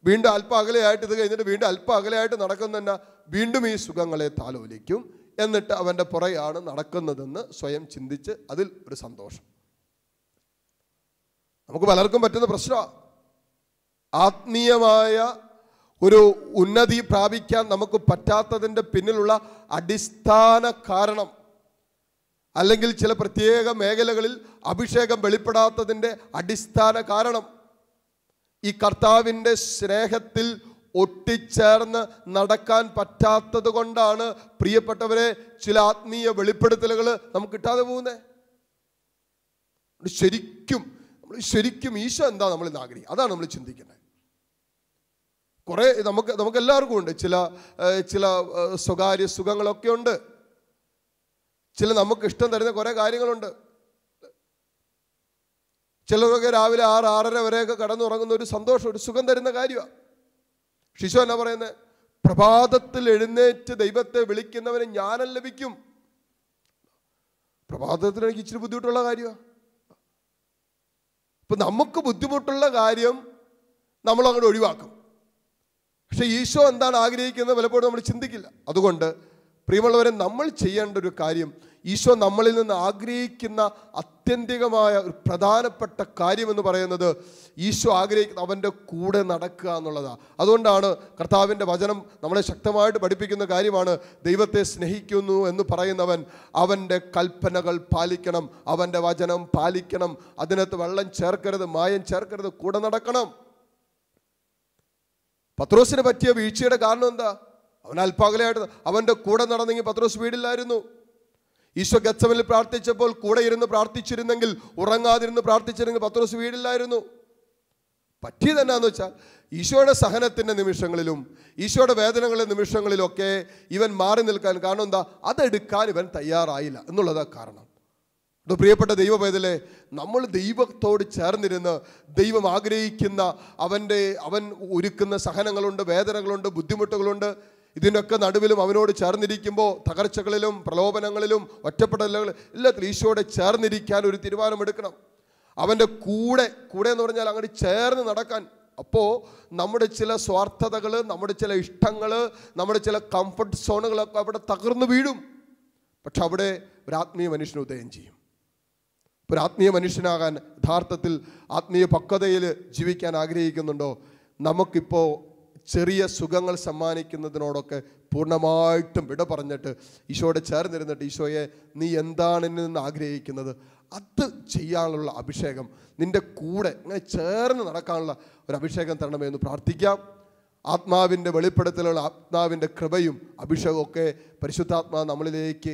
വീണ്ടും അല്പം അകലെയായിട്ട്, ഇത് കഴിഞ്ഞിട്ട് വീണ്ടും അല്പം അകലെയായിട്ട് നടക്കുന്ന വീണ്ടും ഈ സുഖങ്ങളെ താലോലിക്കും. എന്നിട്ട് അവൻ്റെ പുറയാണ് നടക്കുന്നതെന്ന് സ്വയം ചിന്തിച്ച് അതിൽ ഒരു സന്തോഷം. നമുക്ക് പലർക്കും പറ്റുന്ന പ്രശ്നമാണ്. ആത്മീയമായ ഒരു ഉന്നതി പ്രാപിക്കാൻ നമുക്ക് പറ്റാത്തതിൻ്റെ പിന്നിലുള്ള അടിസ്ഥാന കാരണം, അല്ലെങ്കിൽ ചില പ്രത്യേക മേഖലകളിൽ അഭിഷേകം വെളിപ്പെടാത്തതിൻ്റെ അടിസ്ഥാന കാരണം, ഈ കർത്താവിൻ്റെ സ്നേഹത്തിൽ ഒട്ടിച്ചേർന്ന് നടക്കാൻ പറ്റാത്തത് കൊണ്ടാണ് പ്രിയപ്പെട്ടവരെ ചില ആത്മീയ വെളിപ്പെടുത്തലുകൾ നമുക്ക് കിട്ടാതെ പോകുന്നത്. ശരിക്കും ഈശോ എന്താ നമ്മളിന്ന് ആഗ്രഹിക്കുക? അതാണ് നമ്മൾ ചിന്തിക്കുന്നത്. കുറേ നമുക്ക് എല്ലാവർക്കും ഉണ്ട് ചില സ്വകാര്യ സുഖങ്ങളൊക്കെ ഉണ്ട്, ചില നമുക്ക് ഇഷ്ടം തരുന്ന കുറേ കാര്യങ്ങളുണ്ട്. ചിലരൊക്കെ രാവിലെ 6-6:30 വരെയൊക്കെ കടന്നുറങ്ങുന്ന ഒരു സന്തോഷം, ഒരു സുഖം തരുന്ന കാര്യമാണ്. ശിശു എന്നാ പറയുന്നത്? പ്രഭാതത്തിൽ എഴുന്നേറ്റ് ദൈവത്തെ വിളിക്കുന്നവന് ജ്ഞാനം ലഭിക്കും. പ്രഭാതത്തിൽ എനിക്ക് ഇച്ചിരി ബുദ്ധിമുട്ടുള്ള കാര്യമാണ്. ഇപ്പം നമുക്ക് ബുദ്ധിമുട്ടുള്ള കാര്യം നമ്മളങ്ങോട്ട് ഒഴിവാക്കും. പക്ഷെ ഈശോ എന്താണ് ആഗ്രഹിക്കുന്നത് പലപ്പോഴും നമ്മൾ ചിന്തിക്കില്ല. അതുകൊണ്ട് പ്രിയമുള്ളവരെ, നമ്മൾ ചെയ്യേണ്ട ഒരു കാര്യം, ഈശോ നമ്മളിൽ നിന്ന് ആഗ്രഹിക്കുന്ന ആത്യന്തികമായ ഒരു പ്രധാനപ്പെട്ട കാര്യമെന്ന് പറയുന്നത് ഈശോ ആഗ്രഹിക്കുന്ന അവൻ്റെ കൂടെ നടക്കുക എന്നുള്ളതാണ്. അതുകൊണ്ടാണ് കർത്താവിൻ്റെ വചനം നമ്മളെ ശക്തമായിട്ട് പഠിപ്പിക്കുന്ന കാര്യമാണ്, ദൈവത്തെ സ്നേഹിക്കുന്നു എന്ന് പറയുന്നവൻ അവൻ്റെ കൽപ്പനകൾ പാലിക്കണം, അവൻ്റെ വചനം പാലിക്കണം, അതിനകത്ത് വെള്ളം ചേർക്കരുത്, മായം ചേർക്കരുത്, കൂടെ നടക്കണം. പത്രോസിന് പറ്റിയ വീഴ്ചയുടെ കാരണം എന്താ? അവൻ അല്പകലെയായിട്ട് അവൻ്റെ കൂടെ നടന്നെങ്കിൽ പത്രോസ് വീടില്ലായിരുന്നു. ഈശോ ഗത്സമനിൽ പ്രാർത്ഥിച്ചപ്പോൾ കൂടെ ഇരുന്ന് പ്രാർത്ഥിച്ചിരുന്നെങ്കിൽ, ഉറങ്ങാതിരുന്ന് പ്രാർത്ഥിച്ചിരുന്നെങ്കിൽ പത്രോസ് വീടില്ലായിരുന്നു. പറ്റിയത് എന്നാന്ന് വെച്ചാൽ ഈശോയുടെ സഹനത്തിൻ്റെ നിമിഷങ്ങളിലും ഈശോയുടെ വേദനകളുടെ നിമിഷങ്ങളിലൊക്കെ ഇവൻ മാറി നിൽക്കാൻ കാരണം എന്താ? അതെടുക്കാൻ ഇവൻ തയ്യാറായില്ല എന്നുള്ളതാ കാരണം. പ്രിയപ്പെട്ട ദൈവപൈതലേ, നമ്മൾ ദൈവത്തോട് ചേർന്നിരുന്ന് ദൈവം ആഗ്രഹിക്കുന്ന അവൻ ഒരുക്കുന്ന സഹനങ്ങളുണ്ട്, വേദനകളുണ്ട്, ബുദ്ധിമുട്ടുകളുണ്ട്. ഇതിനൊക്കെ നടുവിലും അവനോട് ചേർന്നിരിക്കുമ്പോൾ തകർച്ചകളിലും പ്രലോഭനങ്ങളിലും ഒറ്റപ്പെടലുകളിലും എല്ലാത്തിലും ഈശോയോടെ ചേർന്നിരിക്കാൻ ഒരു തീരുമാനമെടുക്കണം. അവൻ്റെ കൂടെ എന്ന് പറഞ്ഞാൽ അങ്ങോട്ട് ചേർന്ന് നടക്കാൻ. അപ്പോൾ നമ്മുടെ ചില സ്വാർത്ഥതകൾ, നമ്മുടെ ചില ഇഷ്ടങ്ങൾ, നമ്മുടെ ചില കംഫർട്ട് സോണുകളൊക്കെ അവിടെ തകർന്നു വീഴും. പക്ഷെ അവിടെ ഒരു ആത്മീയ മനുഷ്യൻ ഉദയം ചെയ്യും. ഒരു ആത്മീയ മനുഷ്യനാകാൻ, യഥാർത്ഥത്തിൽ ആത്മീയ പക്വതയിൽ ജീവിക്കാൻ ആഗ്രഹിക്കുന്നുണ്ടോ? നമുക്കിപ്പോൾ ചെറിയ സുഖങ്ങൾ സമ്മാനിക്കുന്നതിനോടൊക്കെ പൂർണ്ണമായിട്ടും വിട പറഞ്ഞിട്ട് ഈശോയോടെ ചേർന്നിരുന്നിട്ട്, ഈശോയെ നീ എന്താണ് എന്നിൽ നിന്ന് ആഗ്രഹിക്കുന്നത് അത് ചെയ്യാനുള്ള അഭിഷേകം, നിൻ്റെ കൂടെ അങ്ങനെ ചേർന്ന് നടക്കാനുള്ള ഒരു അഭിഷേകം തരണമേ എന്ന് പ്രാർത്ഥിക്കാം. ആത്മാവിൻ്റെ വെളിപ്പെടുത്തലുള്ള ആത്മാവിൻ്റെ കൃപയും അഭിഷേകമൊക്കെ പരിശുദ്ധാത്മാവ് നമ്മളിലേക്ക്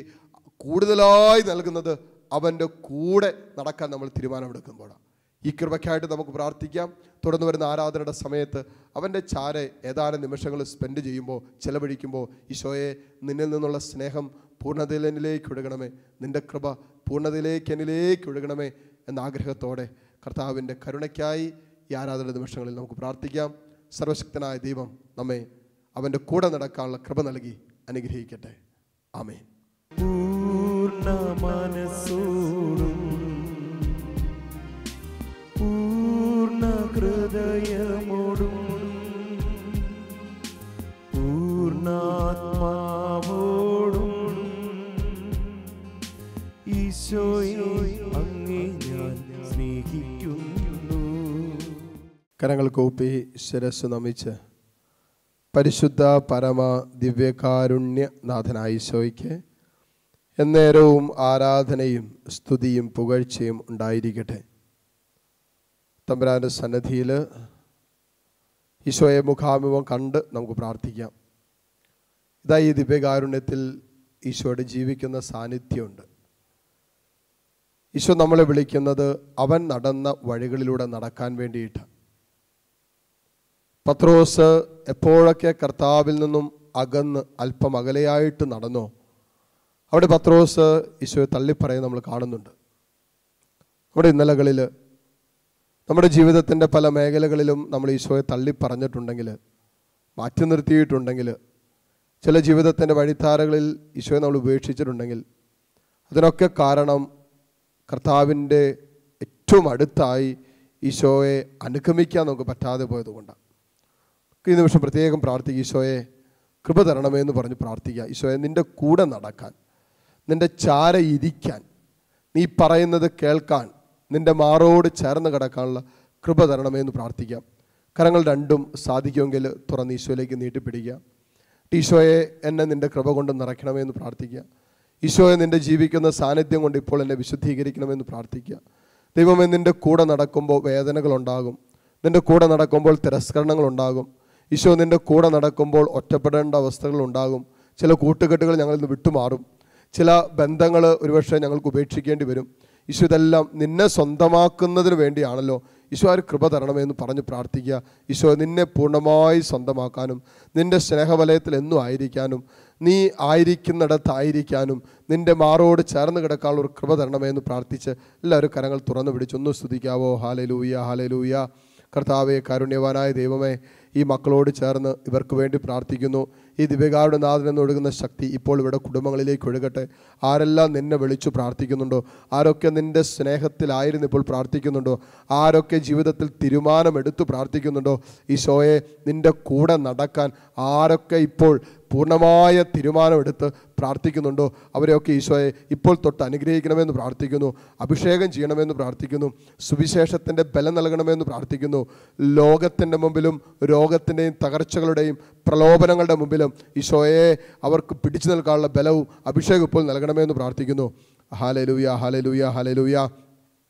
കൂടുതലായി നൽകുന്നത് അവൻ്റെ കൂടെ നടക്കാൻ നമ്മൾ തീരുമാനമെടുക്കുമ്പോഴാണ്. ഈ കൃപയ്ക്കായിട്ട് നമുക്ക് പ്രാർത്ഥിക്കാം. തുടർന്ന് വരുന്ന ആരാധനയുടെ സമയത്ത് അവൻ്റെ ചാരെ ഏതാനും നിമിഷങ്ങൾ സ്പെൻഡ് ചെയ്യുമ്പോൾ, ചെലവഴിക്കുമ്പോൾ, ഈശോയെ നിന്നിൽ നിന്നുള്ള സ്നേഹം പൂർണ്ണതയിൽ എന്നിലേക്ക് ഒഴുകണമേ, നിൻ്റെ കൃപ പൂർണ്ണതയിലേക്ക് എന്നിലേക്ക് ഒഴുകണമേ എന്ന ആഗ്രഹത്തോടെ കർത്താവിൻ്റെ കരുണയ്ക്കായി ഈ ആരാധന നിമിഷങ്ങളിൽ നമുക്ക് പ്രാർത്ഥിക്കാം. സർവശക്തനായ ദൈവം നമ്മെ അവൻ്റെ കൂടെ നടക്കാനുള്ള കൃപ നൽകി അനുഗ്രഹിക്കട്ടെ. ആമേൻ. പൂർണ്ണ മനസ്സോടും പൂർണ്ണ ഹൃദയമോടും പൂർണ്ണാത്മാവോടും ഈശോയെ അങ്ങേ ഞാൻ സ്നേഹിക്കുന്നു. കരങ്ങൾ കൂപ്പി ശിരസ്സ് നമിച്ച് പരിശുദ്ധ പരമ ദിവ്യകാരുണ്യനാഥനായ ഈശോയ്ക്ക് എന്നേരവും ആരാധനയും സ്തുതിയും പുകഴ്ചയും ഉണ്ടായിരിക്കട്ടെ. തമ്പുരാൻ്റെ സന്നിധിയിൽ ഈശോയെ മുഖാമുഖം കണ്ട് നമുക്ക് പ്രാർത്ഥിക്കാം. ഇതാ ഈ ദിവ്യകാരുണ്യത്തിൽ ഈശോയുടെ ജീവിക്കുന്ന സാന്നിധ്യമുണ്ട്. ഈശോ നമ്മളെ വിളിക്കുന്നത് അവൻ നടന്ന വഴികളിലൂടെ നടക്കാൻ വേണ്ടിയിട്ട്. പത്രോസ് എപ്പോഴൊക്കെ കർത്താവിൽ നിന്നും അകന്ന് അല്പം അകലെയായിട്ട് നടന്നോ അവിടെ പത്രോസ് ഈശോയെ തള്ളിപ്പറയും നമ്മൾ കാണുന്നുണ്ട്. നമ്മുടെ ഇന്നലകളിൽ നമ്മുടെ ജീവിതത്തിൻ്റെ പല മേഖലകളിലും നമ്മൾ ഈശോയെ തള്ളിപ്പറഞ്ഞിട്ടുണ്ടെങ്കിൽ, മാറ്റി നിർത്തിയിട്ടുണ്ടെങ്കിൽ, ചില ജീവിതത്തിൻ്റെ വഴിത്താരകളിൽ ഈശോയെ നമ്മൾ ഉപേക്ഷിച്ചിട്ടുണ്ടെങ്കിൽ അതിനൊക്കെ കാരണം കർത്താവിൻ്റെ ഏറ്റവും അടുത്തായി ഈശോയെ അനുഗമിക്കാൻ നമുക്ക് പറ്റാതെ പോയതുകൊണ്ടാണ്. ഈ നിമിഷം പ്രത്യേകം പ്രാർത്ഥിക്കുക, ഈശോയെ കൃപ തരണമേ എന്ന് പറഞ്ഞ് പ്രാർത്ഥിക്കുക. ഈശോയെ നിൻ്റെ കൂടെ നടക്കാൻ, നിൻ്റെ ചാര ഇരിക്കാൻ, നീ പറയുന്നത് കേൾക്കാൻ, നിൻ്റെ മാറോട് ചേർന്ന് കിടക്കാനുള്ള കൃപ തരണമേ എന്ന് പ്രാർത്ഥിക്കാം. കരങ്ങൾ രണ്ടും സാധിക്കുമെങ്കിൽ തുറന്ന് ഈശോയിലേക്ക് നീട്ടിപ്പിടിക്കുക. ഈശോയെ എന്നെ നിൻ്റെ കൃപ കൊണ്ട് നിറയ്ക്കണമേ എന്ന് പ്രാർത്ഥിക്കുക. ഈശോയെ നിൻ്റെ ജീവിക്കുന്ന സാന്നിധ്യം കൊണ്ട് ഇപ്പോൾ എന്നെ വിശുദ്ധീകരിക്കണമെന്ന് പ്രാർത്ഥിക്കുക. ദൈവമേ, നിൻ്റെ കൂടെ നടക്കുമ്പോൾ വേദനകളുണ്ടാകും, നിൻ്റെ കൂടെ നടക്കുമ്പോൾ തിരസ്കരണങ്ങളുണ്ടാകും. ഈശോ നിൻ്റെ കൂടെ നടക്കുമ്പോൾ ഒറ്റപ്പെടേണ്ട അവസ്ഥകളുണ്ടാകും. ചില കൂട്ടുകെട്ടുകൾ ഞങ്ങളിൽ നിന്ന് വിട്ടുമാറും, ചില ബന്ധങ്ങൾ ഒരുപക്ഷെ ഞങ്ങൾക്ക് ഉപേക്ഷിക്കേണ്ടി വരും. ഈശോ ഇതെല്ലാം നിന്നെ സ്വന്തമാക്കുന്നതിന് വേണ്ടിയാണല്ലോ. ഈശോ ആ ഒരു കൃപ തരണമെന്ന് പറഞ്ഞ് പ്രാർത്ഥിക്കുക. ഈശോ നിന്നെ പൂർണ്ണമായി സ്വന്തമാക്കാനും നിൻ്റെ സ്നേഹവലയത്തിൽ എന്നും ആയിരിക്കാനും നീ ആയിരിക്കുന്നിടത്തായിരിക്കാനും നിൻ്റെ മാറോട് ചേർന്ന് കിടക്കാനുള്ള ഒരു കൃപ തരണമെന്ന് പ്രാർത്ഥിച്ച് എല്ലാവരും കരങ്ങൾ തുറന്നു പിടിച്ചൊന്ന് സ്തുതിക്കാവോ. Hallelujah, hallelujah. കർത്താവേ, കാരുണ്യവാനായ ദൈവമേ, ഈ മക്കളോട് ചേർന്ന് ഇവർക്ക് വേണ്ടി പ്രാർത്ഥിക്കുന്നു. ഈ ദിവ്യകാരുടെ നാഥനെന്ന് ഒഴുകുന്ന ശക്തി ഇപ്പോൾ ഇവിടെ കുടുംബങ്ങളിലേക്ക് ഒഴുകട്ടെ. ആരെല്ലാം നിന്നെ വിളിച്ചു പ്രാർത്ഥിക്കുന്നുണ്ടോ, ആരൊക്കെ നിൻ്റെ സ്നേഹത്തിലായിരുന്നു ഇപ്പോൾ പ്രാർത്ഥിക്കുന്നുണ്ടോ, ആരൊക്കെ ജീവിതത്തിൽ തീരുമാനമെടുത്തു പ്രാർത്ഥിക്കുന്നുണ്ടോ, ഈശോയെ നിൻ്റെ കൂടെ നടക്കാൻ ആരൊക്കെ ഇപ്പോൾ പൂർണ്ണമായ തീരുമാനമെടുത്ത് പ്രാർത്ഥിക്കുന്നുണ്ടോ, അവരെയൊക്കെ ഈശോയെ ഇപ്പോൾ തൊട്ട് അനുഗ്രഹിക്കണമെന്ന് പ്രാർത്ഥിക്കുന്നു. അഭിഷേകം ചെയ്യണമെന്ന് പ്രാർത്ഥിക്കുന്നു. സുവിശേഷത്തിൻ്റെ ബലം നൽകണമെന്ന് പ്രാർത്ഥിക്കുന്നു. ലോകത്തിൻ്റെ മുമ്പിലും രോഗത്തിൻ്റെയും തകർച്ചകളുടെയും പ്രലോഭനങ്ങളുടെ മുമ്പിലും ഈശോയെ അവർക്ക് പിടിച്ചു നിൽക്കാനുള്ള ബലവും അഭിഷേകം ഇപ്പോൾ നൽകണമെന്ന് പ്രാർത്ഥിക്കുന്നു. Hallelujah, hallelujah, hallelujah.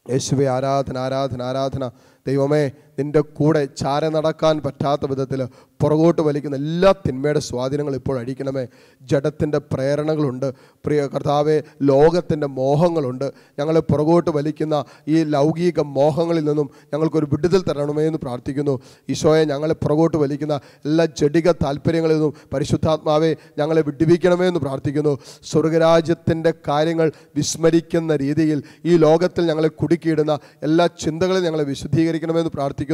യേശുവേ, ആരാധന, ആരാധന, ആരാധന. ദൈവമേ, നിൻ്റെ കൂടെ ചാര നടക്കാൻ പറ്റാത്ത വിധത്തിൽ പുറകോട്ട് വലിക്കുന്ന എല്ലാ തിന്മയുടെ സ്വാധീനങ്ങൾ ഇപ്പോൾ അഴിക്കണമേ. ജഡത്തിൻ്റെ പ്രേരണകളുണ്ട്, പ്രിയ കർത്താവെ, ലോകത്തിൻ്റെ മോഹങ്ങളുണ്ട്. ഞങ്ങളെ പുറകോട്ട് വലിക്കുന്ന ഈ ലൗകിക മോഹങ്ങളിൽ നിന്നും ഞങ്ങൾക്കൊരു വിടുതൽ തരണമേ എന്ന് പ്രാർത്ഥിക്കുന്നു. ഈശോയെ, ഞങ്ങളെ പുറകോട്ട് വലിക്കുന്ന എല്ലാ ജഡിക താല്പര്യങ്ങളിൽ നിന്നും പരിശുദ്ധാത്മാവെ ഞങ്ങളെ വിടുവിക്കണമേ എന്ന് പ്രാർത്ഥിക്കുന്നു. സ്വർഗരാജ്യത്തിൻ്റെ കാര്യങ്ങൾ വിസ്മരിക്കുന്ന രീതിയിൽ ഈ ലോകത്തിൽ ഞങ്ങളെ കുടുക്കിയിടുന്ന എല്ലാ ചിന്തകളും ഞങ്ങളെ വിശുദ്ധീകരിക്കണമെന്ന് പ്രാർത്ഥിക്കുന്നു.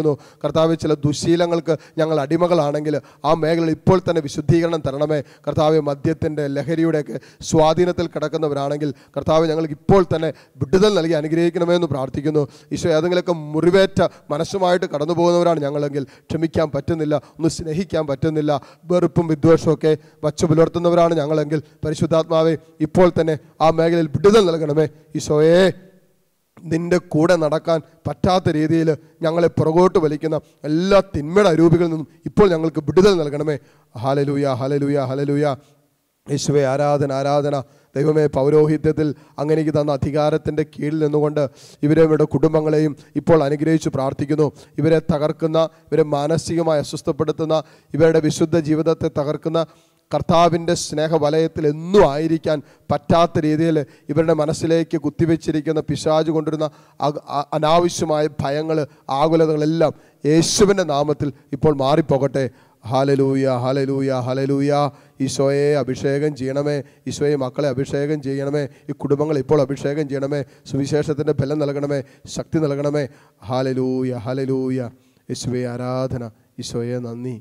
കർത്താവെ, ചില ദുശീലങ്ങൾക്ക് ഞങ്ങൾ അടിമകളാണെങ്കിൽ ആ മേഖലയിൽ ഇപ്പോൾ തന്നെ വിശുദ്ധീകരണം തരണമേ. കർത്താവെ, മദ്യത്തിൻ്റെ ലഹരിയുടെയൊക്കെ സ്വാധീനത്തിൽ കിടക്കുന്നവരാണെങ്കിൽ കർത്താവെ, ഞങ്ങൾക്ക് ഇപ്പോൾ തന്നെ വിടുതൽ നൽകി അനുഗ്രഹിക്കണമെന്ന് പ്രാർത്ഥിക്കുന്നു. ഈശോ, ഏതെങ്കിലുമൊക്കെ മുറിവേറ്റ മനസ്സുമായിട്ട് കടന്നു പോകുന്നവരാണ് ഞങ്ങളെങ്കിൽ ക്ഷമിക്കാൻ പറ്റുന്നില്ല, ഒന്ന് സ്നേഹിക്കാൻ പറ്റുന്നില്ല, വെറുപ്പും വിദ്വേഷമൊക്കെ വച്ചു പുലർത്തുന്നവരാണ് ഞങ്ങളെങ്കിൽ പരിശുദ്ധാത്മാവെ ഇപ്പോൾ തന്നെ ആ മേഖലയിൽ വിടുതൽ നൽകണമേ. ഈശോയെ, നിൻ്റെ കൂടെ നടക്കാൻ പറ്റാത്ത രീതിയിൽ ഞങ്ങളെ പുറകോട്ട് വലിക്കുന്ന എല്ലാ തിന്മയുടെ അരൂപികളിൽ നിന്നും ഇപ്പോൾ ഞങ്ങൾക്ക് വിടുതൽ നൽകണമേ. Hallelujah, hallelujah, hallelujah. യേശുവേ, ആരാധന, ആരാധന. ദൈവമേ, പൗരോഹിത്യത്തിൽ അങ്ങനെക്ക് തന്ന അധികാരത്തിൻ്റെ കീഴിൽ നിന്നുകൊണ്ട് ഇവരുടെ കുടുംബങ്ങളെയും ഇപ്പോൾ അനുഗ്രഹിച്ച് പ്രാർത്ഥിക്കുന്നു. ഇവരെ തകർക്കുന്ന, ഇവരെ മാനസികമായി അസ്വസ്ഥപ്പെടുത്തുന്ന, ഇവരുടെ വിശുദ്ധ ജീവിതത്തെ തകർക്കുന്ന കർത്താവിൻ്റെ സ്നേഹവലയത്തിൽ എന്നും ആയിരിക്കാൻ പറ്റാത്ത രീതിയിൽ ഇവരുടെ മനസ്സിലേക്ക് കുത്തിവെച്ചിരിക്കുന്ന പിശാച് കൊണ്ടിരുന്ന അനാവശ്യമായ ഭയങ്ങൾ, ആകുലതകളെല്ലാം യേശുവിൻ്റെ നാമത്തിൽ ഇപ്പോൾ മാറിപ്പോകട്ടെ. Hallelujah, hallelujah, hallelujah. ഈശോയെ അഭിഷേകം ചെയ്യണമേ. ഈശോയെ, മക്കളെ അഭിഷേകം ചെയ്യണമേ. ഈ കുടുംബങ്ങൾ ഇപ്പോൾ അഭിഷേകം ചെയ്യണമേ. സുവിശേഷത്തിൻ്റെ ബലം നൽകണമേ, ശക്തി നൽകണമേ. Hallelujah, hallelujah. യേശുവേ, ആരാധന. ഈശോയെ, നന്ദി.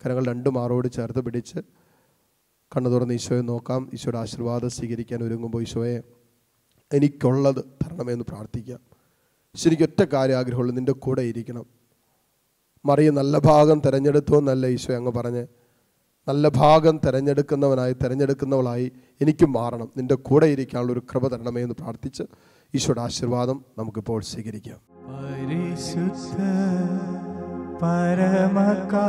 കരങ്ങൾ രണ്ടു മാറോട് ചേർത്ത് പിടിച്ച് കണ്ണു തുറന്ന് ഈശോയെ നോക്കാം. ഈശോയുടെ ആശീർവാദം സ്വീകരിക്കാൻ ഒരുങ്ങുമ്പോൾ ഈശോയെ, എനിക്കുള്ളത് തരണമെന്ന് പ്രാർത്ഥിക്കാം. ഈശോ, എനിക്ക് ഒറ്റ കാര്യം ആഗ്രഹമുള്ളൂ, നിൻ്റെ കൂടെ ഇരിക്കണം. മറിയ നല്ല ഭാഗം തിരഞ്ഞെടുത്തു എന്നല്ല ഈശോ അങ്ങ് പറഞ്ഞ്, നല്ല ഭാഗം തിരഞ്ഞെടുക്കുന്നവളായി എനിക്കും മാറണം. നിൻ്റെ കൂടെ ഇരിക്കാനുള്ളൊരു കൃപ തരണമേ എന്ന് പ്രാർത്ഥിച്ച് ഈശോയുടെ ആശീർവാദം നമുക്കിപ്പോൾ സ്വീകരിക്കാം. പരിശുദ്ധ പരമകാരുണ്യമേ,